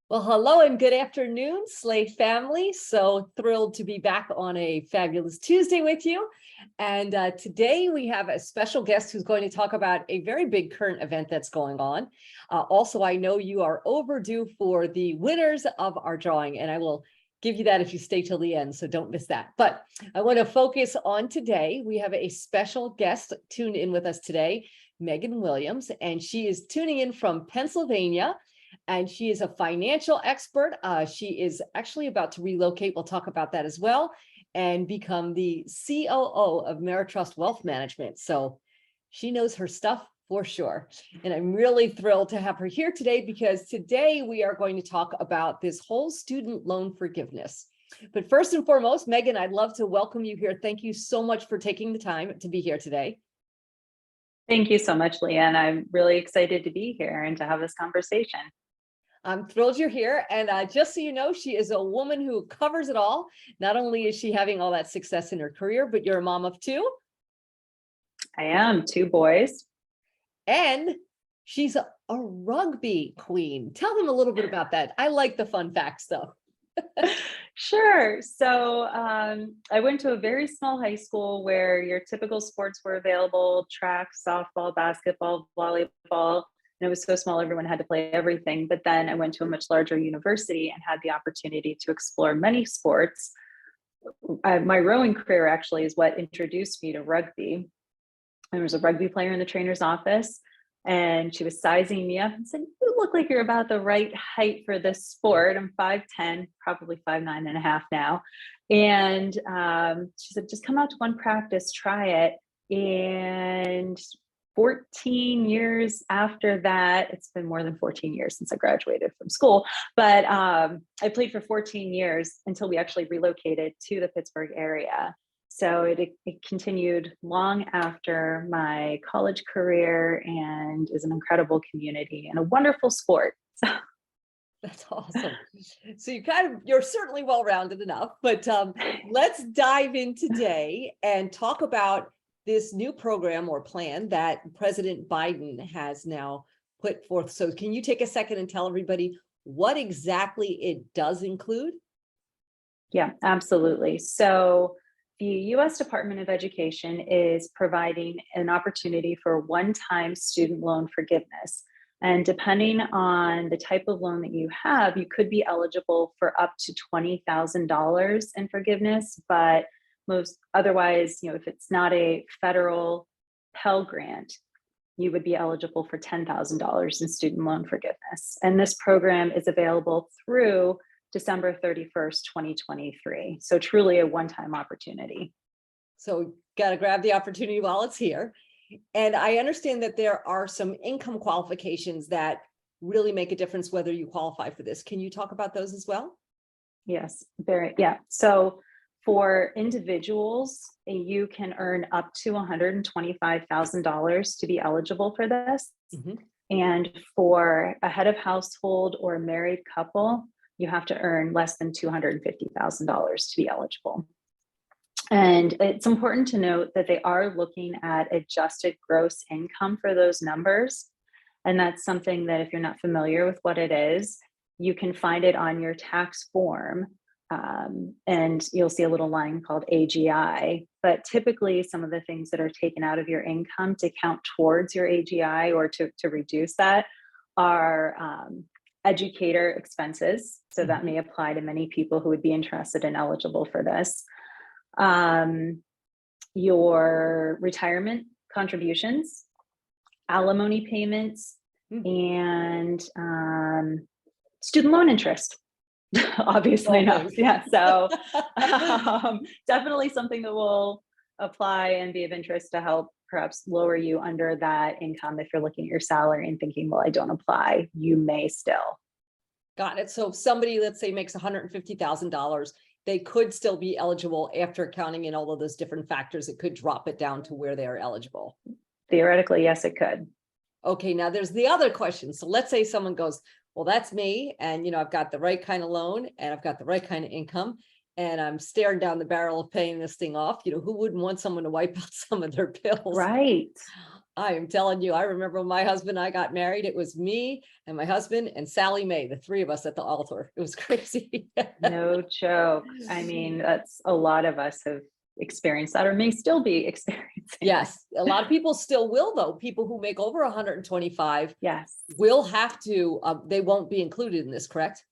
Well, hello and good afternoon, SLAE family. So thrilled to be back on a fabulous Tuesday with you. And today we have a special guest who's going to talk about a very big current event that's going on. Also, I know you are overdue for the winners of our drawing, and I will give you that if you stay till the end, so don't miss that. But I want to focus on today. We have a special guest tuned in with us today, Megan Williams, and she is tuning in from Pennsylvania. And she is a financial expert. She is actually about to relocate. We'll talk about that as well, and become the COO of Meritrust Wealth Management. So she knows her stuff for sure. And I'm really thrilled to have her here today, because today we are going to talk about this whole student loan forgiveness. But first and foremost, Megan, I'd love to welcome you here. Thank you so much for taking the time to be here today. Thank you so much, Leanne. I'm really excited to be here and to have this conversation. I'm thrilled you're here. And just so you know, she is a woman who covers it all. Not only is she having all that success in her career, but you're a mom of two. I am 2 boys. And she's a rugby queen. Tell them a little bit about that. I like the fun facts, though. Sure. So I went to a very small high school where your typical sports were available: track, softball, basketball, volleyball. And it was so small, everyone had to play everything. But then I went to a much larger university and had the opportunity to explore many sports. My rowing career actually is what introduced me to rugby. There was a rugby player in the trainer's office, and she was sizing me up and said, "You look like you're about the right height for this sport." I'm 5'10", probably 5'9" and a half now. And she said, "Just come out to one practice, try it." And 14 years after that, it's been more than 14 years since I graduated from school, but I played for 14 years until we actually relocated to the Pittsburgh area. So it continued long after my college career, and is an incredible community and a wonderful sport. That's awesome. So you're certainly well-rounded enough, but let's dive in today and talk about this new program or plan that President Biden has now put forth. So can you take a second and tell everybody what exactly it does include? Yeah, absolutely. So the U.S. Department of Education is providing an opportunity for one-time student loan forgiveness. And depending on the type of loan that you have, you could be eligible for up to $20,000 in forgiveness. But most otherwise, if it's not a federal Pell Grant, you would be eligible for $10,000 in student loan forgiveness. And this program is available through December 31st, 2023. So truly a one-time opportunity. So got to grab the opportunity while it's here. And I understand that there are some income qualifications that really make a difference whether you qualify for this. Can you talk about those as well? Yes, yeah. So for individuals, you can earn up to $125,000 to be eligible for this. Mm-hmm. And for a head of household or a married couple, you have to earn less than $250,000 to be eligible. And it's important to note that they are looking at adjusted gross income for those numbers. And that's something that, if you're not familiar with what it is, you can find it on your tax form. And you'll see a little line called AGI. But typically, some of the things that are taken out of your income to count towards your AGI, or to reduce that, are educator expenses. So that may apply to many people who would be interested and eligible for this. Your retirement contributions, alimony payments, and student loan interest. Obviously enough. Yeah. So definitely something that will apply and be of interest to help perhaps lower you under that income. If you're looking at your salary and thinking, well, I don't apply, you may still. Got it. So if somebody, let's say, makes $150,000, they could still be eligible after accounting in all of those different factors. It could drop it down to where they are eligible. Theoretically, yes, it could. Okay. Now there's the other question. So let's say someone goes, well, that's me. And, I've got the right kind of loan and I've got the right kind of income, and I'm staring down the barrel of paying this thing off. Who wouldn't want someone to wipe out some of their bills? Right. I am telling you, I remember when my husband and I got married, it was me and my husband and Sally Mae, the three of us at the altar. It was crazy. No joke. I mean, that's a lot of us have experienced that or may still be experiencing. Yes, a lot of people still will, though. People who make over 125 Yes, will have to, they won't be included in this, correct?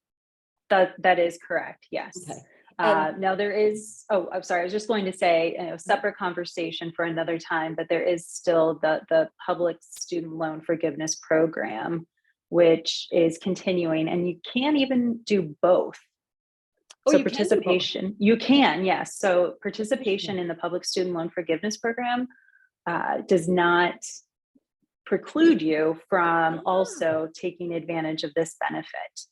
that is correct. Yes. Okay. And Now there is, oh, I'm sorry. I was just going to say, separate conversation for another time, but there is still the public student loan forgiveness program, which is continuing, and you can even do both. oh, So you can do both. participation, you can, yes. So participation in the public student loan forgiveness program does not preclude you from also taking advantage of this benefit.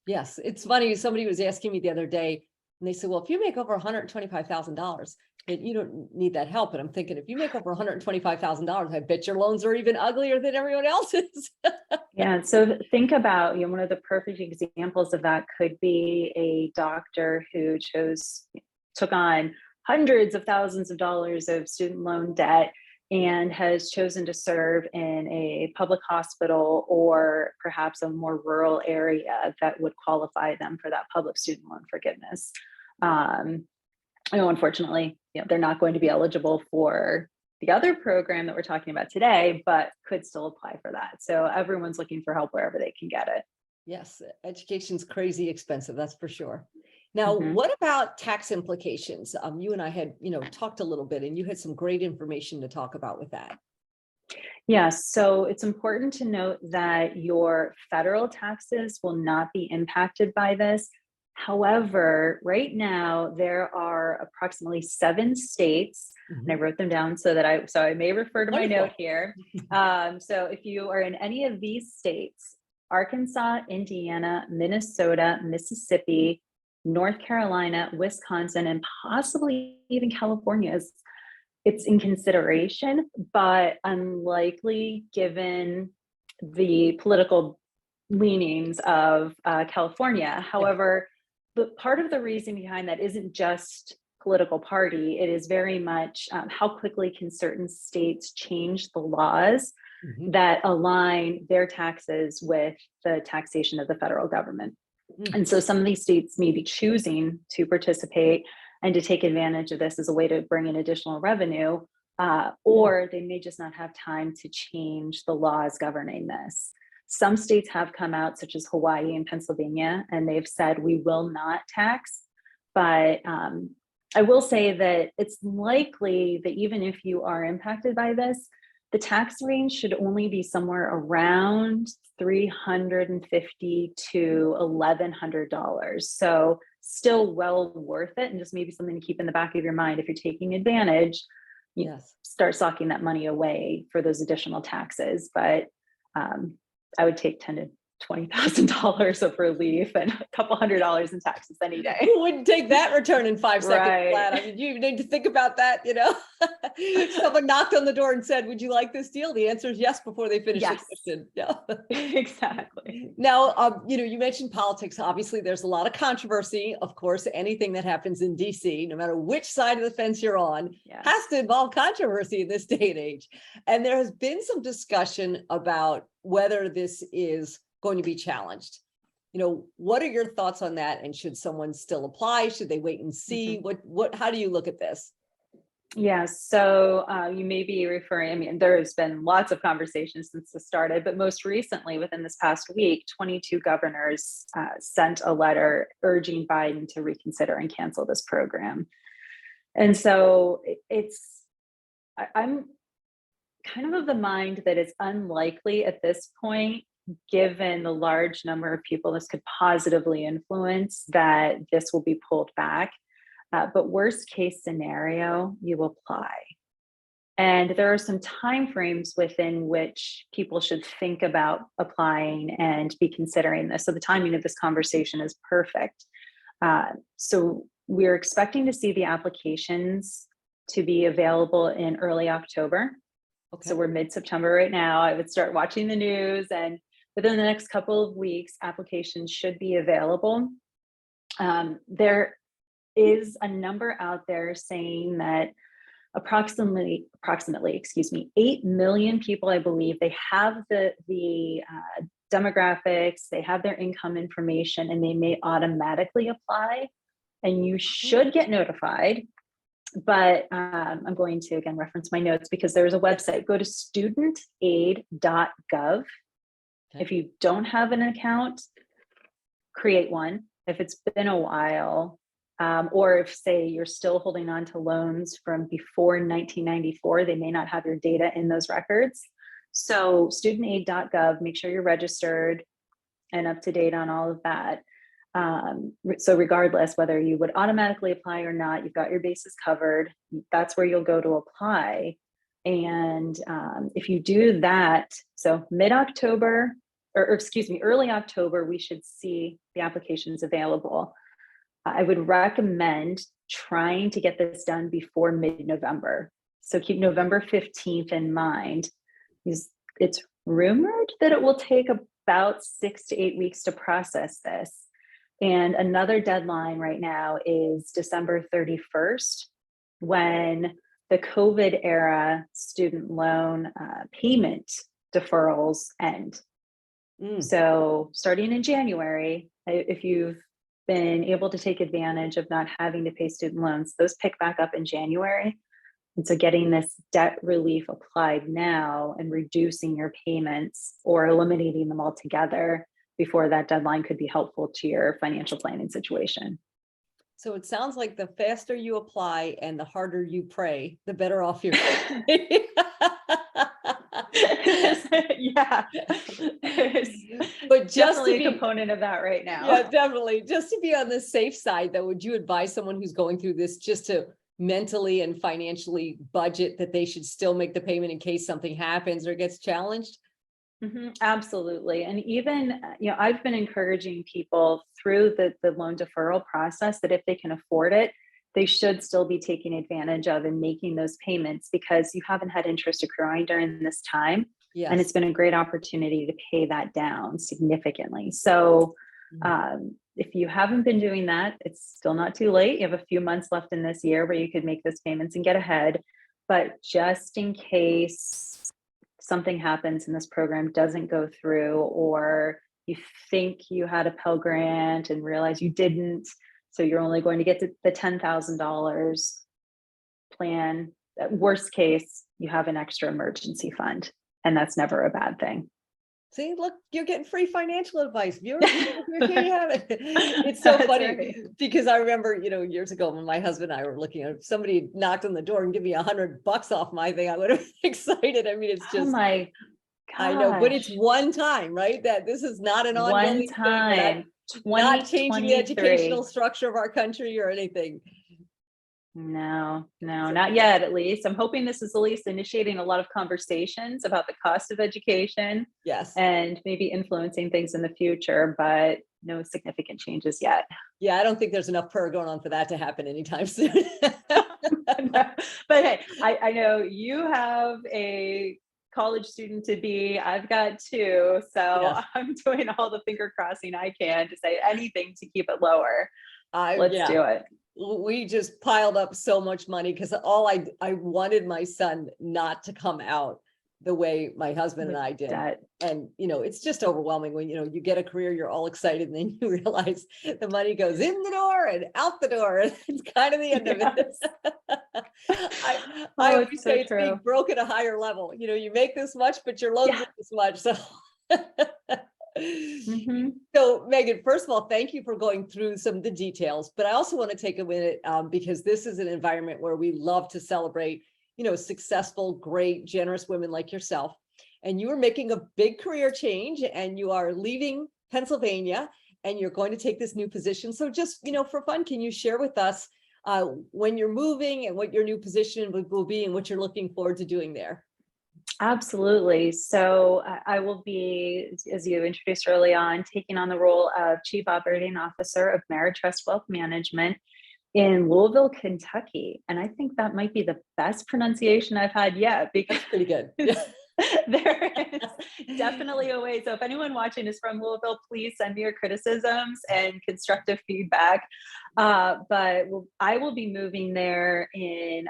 Yes, it's funny. Somebody was asking me the other day, and they said, well, if you make over $125,000, you don't need that help. And I'm thinking, if you make over $125,000, I bet your loans are even uglier than everyone else's. Yeah, so think about, one of the perfect examples of that could be a doctor who took on hundreds of thousands of dollars of student loan debt and has chosen to serve in a public hospital or perhaps a more rural area that would qualify them for that public student loan forgiveness. Unfortunately, they're not going to be eligible for the other program that we're talking about today, but could still apply for that. So everyone's looking for help wherever they can get it. Yes, education's crazy expensive, that's for sure. Now, what about tax implications? You and I had, talked a little bit, and you had some great information to talk about with that. Yes, so it's important to note that your federal taxes will not be impacted by this. However, right now there are approximately 7 states, and I wrote them down so I may refer to my note here. So if you are in any of these states, Arkansas, Indiana, Minnesota, Mississippi, North Carolina, Wisconsin, and possibly even California, it's in consideration, but unlikely given the political leanings of California. However, the part of the reason behind that isn't just political party. It is very much how quickly can certain states change the laws that align their taxes with the taxation of the federal government. And so some of these states may be choosing to participate and to take advantage of this as a way to bring in additional revenue, or they may just not have time to change the laws governing this. Some states have come out, such as Hawaii and Pennsylvania, and they've said we will not tax. But I will say that it's likely that even if you are impacted by this, the tax range should only be somewhere around $350 to $1,100. So still well worth it, and just maybe something to keep in the back of your mind if you're taking advantage. Start socking that money away for those additional taxes. But I would take $10,000 to $20,000 of relief and a couple $100 in taxes any day. Who wouldn't take that return in 5 seconds flat? I mean, you need to think about that, Someone knocked on the door and said, would you like this deal? The answer is yes before they finish the question. Yeah, exactly. Now, you mentioned politics. Obviously, there's a lot of controversy. Of course, anything that happens in DC, no matter which side of the fence you're on, has to involve controversy in this day and age. And there has been some discussion about whether this is going to be challenged. What are your thoughts on that? And should someone still apply? Should they wait and see? How do you look at this? Yeah, so you may be referring, there has been lots of conversations since this started, but most recently within this past week, 22 governors sent a letter urging Biden to reconsider and cancel this program. And so I'm kind of the mind that it's unlikely at this point, given the large number of people this could positively influence, that this will be pulled back. But worst case scenario, you apply. And there are some timeframes within which people should think about applying and be considering this. So the timing of this conversation is perfect. So we're expecting to see the applications to be available in early October. Okay. So we're mid-September right now. I would start watching the news, and within the next couple of weeks, applications should be available. There is a number out there saying that excuse me, 8 million people, I believe. They have the demographics, they have their income information, and they may automatically apply, and you should get notified. But I'm going to again reference my notes because there's a website. Go to studentaid.gov. Okay. If you don't have an account, create one. If it's been a while, or if, say, you're still holding on to loans from before 1994, they may not have your data in those records. So studentaid.gov, make sure you're registered and up to date on all of that. So regardless whether you would automatically apply or not, you've got your bases covered. That's where you'll go to apply. And if you do that, so mid-October, or excuse me, early October, we should see the applications available. I would recommend trying to get this done before mid-November. So keep November 15th in mind. It's rumored that it will take about 6 to 8 weeks to process this. And another deadline right now is December 31st, when the COVID era student loan payment deferrals end. So starting in January, if you've been able to take advantage of not having to pay student loans, those pick back up in January. And so getting this debt relief applied now and reducing your payments or eliminating them altogether before that deadline could be helpful to your financial planning situation. So it sounds like the faster you apply and the harder you pray, the better off you're. Yeah, but just definitely to be a component of that right now. Yeah, definitely. Just to be on the safe side, though, would you advise someone who's going through this just to mentally and financially budget that they should still make the payment in case something happens or gets challenged? Absolutely. And even, I've been encouraging people through the loan deferral process that if they can afford it, they should still be taking advantage of and making those payments, because you haven't had interest accruing during this time. Yes. And it's been a great opportunity to pay that down significantly. So if you haven't been doing that, it's still not too late. You have a few months left in this year where you could make those payments and get ahead. But just in case something happens and this program doesn't go through, or you think you had a Pell Grant and realize you didn't, so you're only going to get to the $10,000 plan, at worst case, you have an extra emergency fund, and that's never a bad thing. See, look, you're getting free financial advice. Here you have it. It's so funny right. Because I remember, years ago when my husband and I were looking at, if somebody knocked on the door and give me $100 off my thing, I would have been excited. I mean, it's just, oh my gosh. I know, but it's one time, right? That this is not an ongoing one time. thing, not changing the educational structure of our country or anything. No, not yet, at least. I'm hoping this is at least initiating a lot of conversations about the cost of education. Yes. And maybe influencing things in the future, but no significant changes yet. Yeah, I don't think there's enough prayer going on for that to happen anytime soon. No, but hey, I know you have a college student to be. I've got two. So yes. I'm doing all the finger crossing I can to say anything to keep it lower. Let's do it. We just piled up so much money because I wanted my son not to come out the way my husband and I did. And, it's just overwhelming when, you get a career, you're all excited, and then you realize the money goes in the door and out the door. And it's kind of the end of it. I always say it's being broke at a higher level. You make this much, but your loans are this much. So. So Megan, first of all, thank you for going through some of the details, but I also want to take a minute because this is an environment where we love to celebrate, successful, great, generous women like yourself. And you are making a big career change and you are leaving Pennsylvania and you're going to take this new position. So just, for fun, can you share with us when you're moving and what your new position will be and what you're looking forward to doing there? Absolutely. So I will be, as you introduced early on, taking on the role of Chief Operating Officer of Meritrust Wealth Management in Louisville, Kentucky. And I think that might be the best pronunciation I've had yet, because pretty good. There is definitely a way. So if anyone watching is from Louisville, please send me your criticisms and constructive feedback. I will be moving there in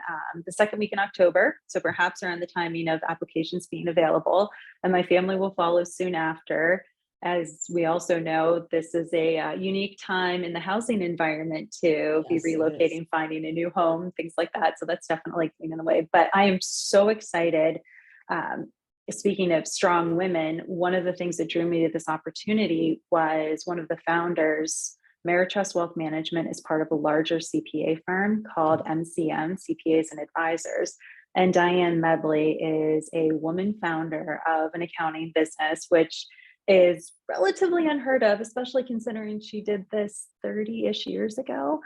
the second week in October. So perhaps around the timing of applications being available, and my family will follow soon after. As we also know, this is a unique time in the housing environment to be Yes, it is. relocating, finding a new home, things like that. So that's definitely getting in the way. But I am so excited. Um, Speaking of strong women, one of the things that drew me to this opportunity was one of the founders. Meritrust Wealth Management is part of a larger CPA firm called MCM, CPAs and Advisors. And Diane Medley is a woman founder of an accounting business, which is relatively unheard of, especially considering she did this 30-ish years ago.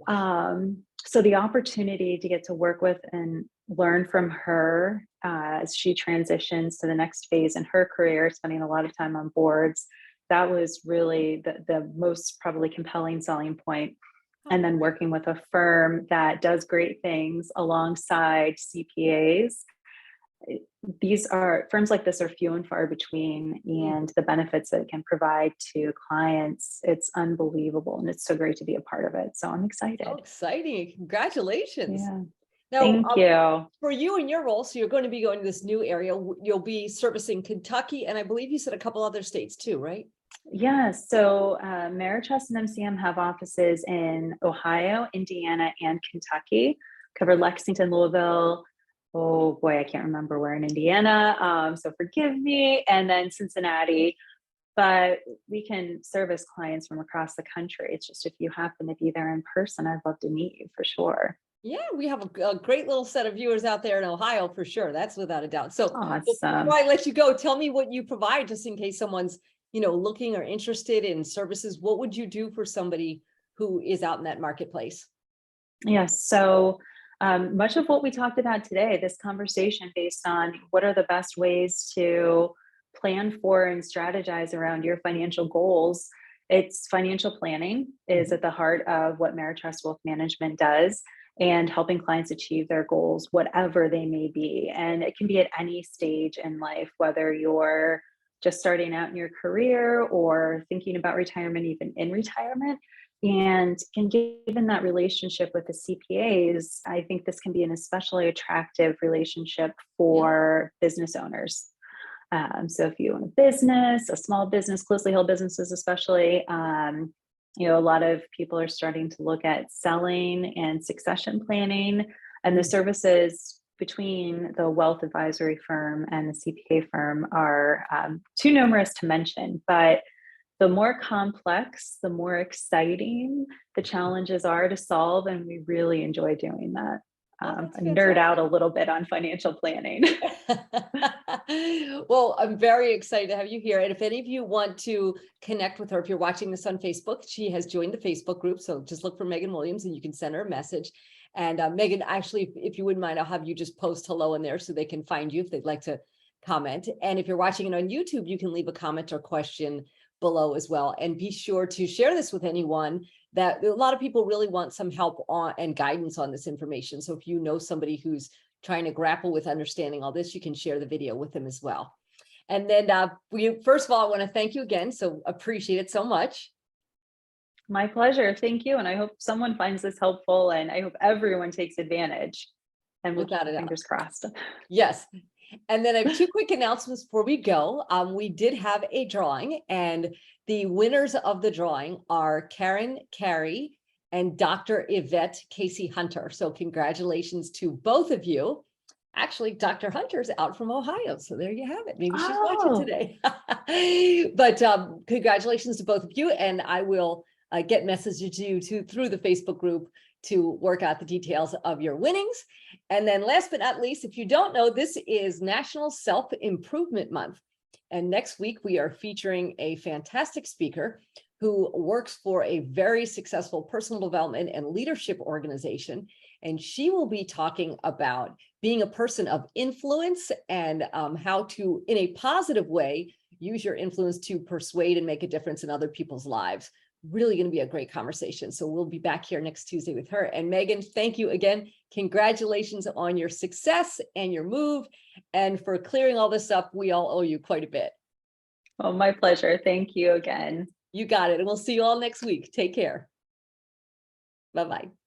So the opportunity to get to work with and learn from her as she transitions to the next phase in her career, spending a lot of time on boards, that was really the most probably compelling selling point. And then working with a firm that does great things alongside CPAs. These are firms like this are few and far between, and the benefits that it can provide to clients, it's unbelievable. And it's so great to be a part of it. So I'm excited. So exciting. Congratulations. Yeah. Now, Thank you. for you and your role, so you're going to be going to this new area. You'll be servicing Kentucky, and I believe you said a couple other states too, right? Yeah. So Meritrust and MCM have offices in Ohio, Indiana, and Kentucky. Cover Lexington, Louisville. Oh boy, I can't remember where in Indiana. So forgive me. And then Cincinnati. But we can service clients from across the country. It's just if you happen to be there in person, I'd love to meet you for sure. Yeah, we have a great little set of viewers out there in Ohio for sure. That's without a doubt. So Awesome. before I let you go, tell me what you provide just in case someone's, looking or interested in services. What would you do for somebody who is out in that marketplace? Yes. So much of what we talked about today, this conversation based on what are the best ways to plan for and strategize around your financial goals. It's financial planning is at the heart of what Meritrust Wealth Management does, and helping clients achieve their goals, whatever they may be. And it can be at any stage in life, whether you're just starting out in your career or thinking about retirement, even in retirement. And given that relationship with the CPAs, I think this can be an especially attractive relationship for business owners. So if you own a business, a small business, closely held businesses, especially, a lot of people are starting to look at selling and succession planning, and the services between the wealth advisory firm and the CPA firm are too numerous to mention. But the more complex, the more exciting the challenges are to solve, and we really enjoy doing that. I nerd out a little bit on financial planning. Well, I'm very excited to have you here. And if any of you want to connect with her, if you're watching this on Facebook, she has joined the Facebook group. So just look for Megan Williams and you can send her a message. And Megan, actually, if you wouldn't mind, I'll have you just post hello in there so they can find you if they'd like to comment. And if you're watching it on YouTube, you can leave a comment or question below as well. And be sure to share this with anyone. That a lot of people really want some help on and guidance on this information. So if you know somebody who's trying to grapple with understanding all this, you can share the video with them as well. And then first of all, I want to thank you again. So appreciate it so much. My pleasure. Thank you. And I hope someone finds this helpful, and I hope everyone takes advantage. And we'll keep fingers crossed. Yes. And then I have two quick announcements before we go. We did have a drawing, and the winners of the drawing are Karen Carey and Dr. Yvette Casey Hunter. So congratulations to both of you. Actually, Dr. Hunter's out from Ohio. So there you have it. Maybe she's watching today. But congratulations to both of you. And I will get messages to you through the Facebook group to work out the details of your winnings. And then last but not least, if you don't know, this is National Self-Improvement Month. And next week, we are featuring a fantastic speaker who works for a very successful personal development and leadership organization. And she will be talking about being a person of influence and how to, in a positive way, use your influence to persuade and make a difference in other people's lives. really going to be a great conversation. So we'll be back here next Tuesday with her. And Megan, thank you again. Congratulations on your success and your move, and for clearing all this up. We all owe you quite a bit. Oh, my pleasure. Thank you again. You got it. And we'll see you all next week. Take care. Bye-bye.